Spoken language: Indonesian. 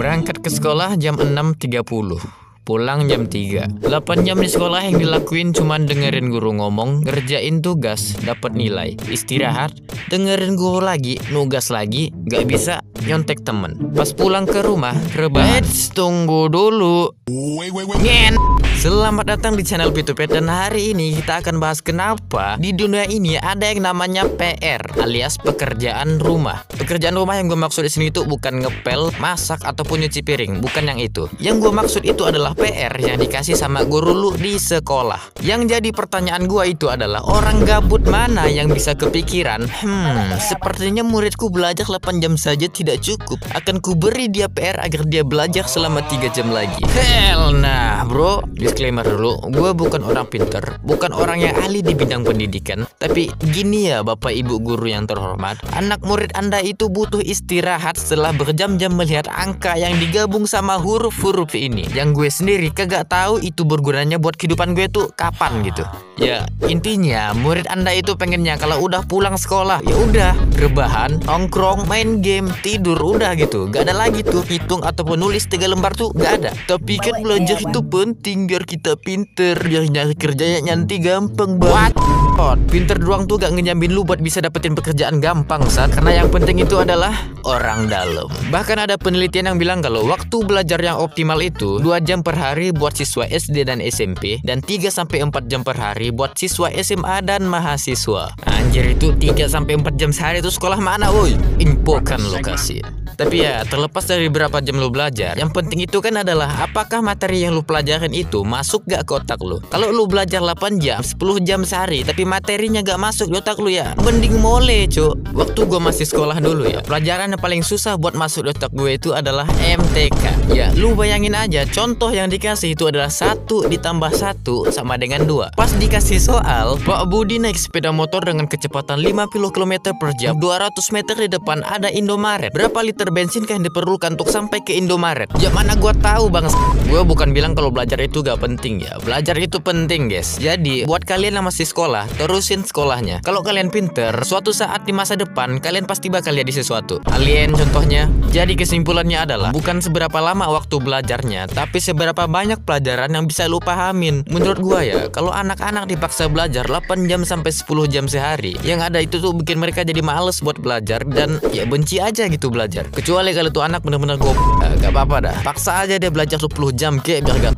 Berangkat ke sekolah jam 6.30. Pulang jam 3. 8 jam di sekolah yang dilakuin cuman dengerin guru ngomong, ngerjain tugas, dapat nilai, istirahat, dengerin guru lagi, nugas lagi, gak bisa nyontek temen. Pas pulang ke rumah, rebahan. Tunggu dulu. Ngen. Selamat datang di channel Pitupet, dan hari ini kita akan bahas kenapa di dunia ini ada yang namanya PR alias pekerjaan rumah. Pekerjaan rumah yang gue maksud di sini itu bukan ngepel, masak ataupun nyuci piring, bukan yang itu. Yang gue maksud itu adalah PR yang dikasih sama guru lu di sekolah. Yang jadi pertanyaan gue itu adalah orang gabut mana yang bisa kepikiran, sepertinya muridku belajar 8 jam saja tidak cukup, akan ku beri dia PR agar dia belajar selama 3 jam lagi. Hell nah bro. Disclaimer dulu, gue bukan orang pinter, bukan orang yang ahli di bidang pendidikan. Tapi gini ya bapak ibu guru yang terhormat, anak murid anda itu butuh istirahat setelah berjam-jam melihat angka yang digabung sama huruf-huruf ini. Yang gue sendiri kagak tahu itu bergunanya buat kehidupan gue tuh kapan gitu. Ya intinya murid anda itu pengennya kalau udah pulang sekolah ya udah rebahan, nongkrong, main game, tidur, udah gitu. Gak ada lagi tuh hitung ataupun nulis 3 lembar tuh gak ada. Tapi kan belajar itu penting biar kita pinter, biar nyari kerjanya nanti gampang banget. Pinter doang tuh gak ngejamin lu buat bisa dapetin pekerjaan gampang saat, karena yang penting itu adalah orang dalam. Bahkan ada penelitian yang bilang kalau waktu belajar yang optimal itu 2 jam per hari buat siswa SD dan SMP, dan 3-4 jam per hari buat siswa SMA dan mahasiswa. Anjir, itu 3-4 jam sehari itu sekolah mana woi? Info kan lokasi. Tapi ya terlepas dari berapa jam lu belajar, yang penting itu kan adalah apakah materi yang lu pelajarin itu masuk gak ke otak lu. Kalau lu belajar 8 jam, 10 jam sehari tapi materinya gak masuk di otak lu ya mending mole cuk. Waktu gue masih sekolah dulu ya, pelajaran yang paling susah buat masuk di otak gue itu adalah MTK. Ya lu bayangin aja, contoh yang dikasih itu adalah 1 ditambah 1 sama dengan 2. Pas dikasih soal, Pak Budi naik sepeda motor dengan kecepatan 50 km per jam, 200 meter di depan ada Indomaret. Berapa liter bensin yang diperlukan untuk sampai ke Indomaret? Ya mana gua tahu bang. Gue bukan bilang kalau belajar itu gak penting ya. Belajar itu penting guys. Jadi buat kalian yang masih sekolah, terusin sekolahnya. Kalau kalian pinter, suatu saat di masa depan kalian pasti bakal jadi sesuatu. Alien contohnya. Jadi kesimpulannya adalah bukan seberapa lama waktu belajarnya, tapi seberapa banyak pelajaran yang bisa lu pahamin. Menurut gua ya, kalau anak-anak dipaksa belajar 8 jam sampai 10 jam sehari, yang ada itu tuh bikin mereka jadi males buat belajar dan ya benci aja gitu belajar. Kecuali kalau tuh anak bener-bener gak apa-apa dah, paksa aja dia belajar 10 jam kayak biar gak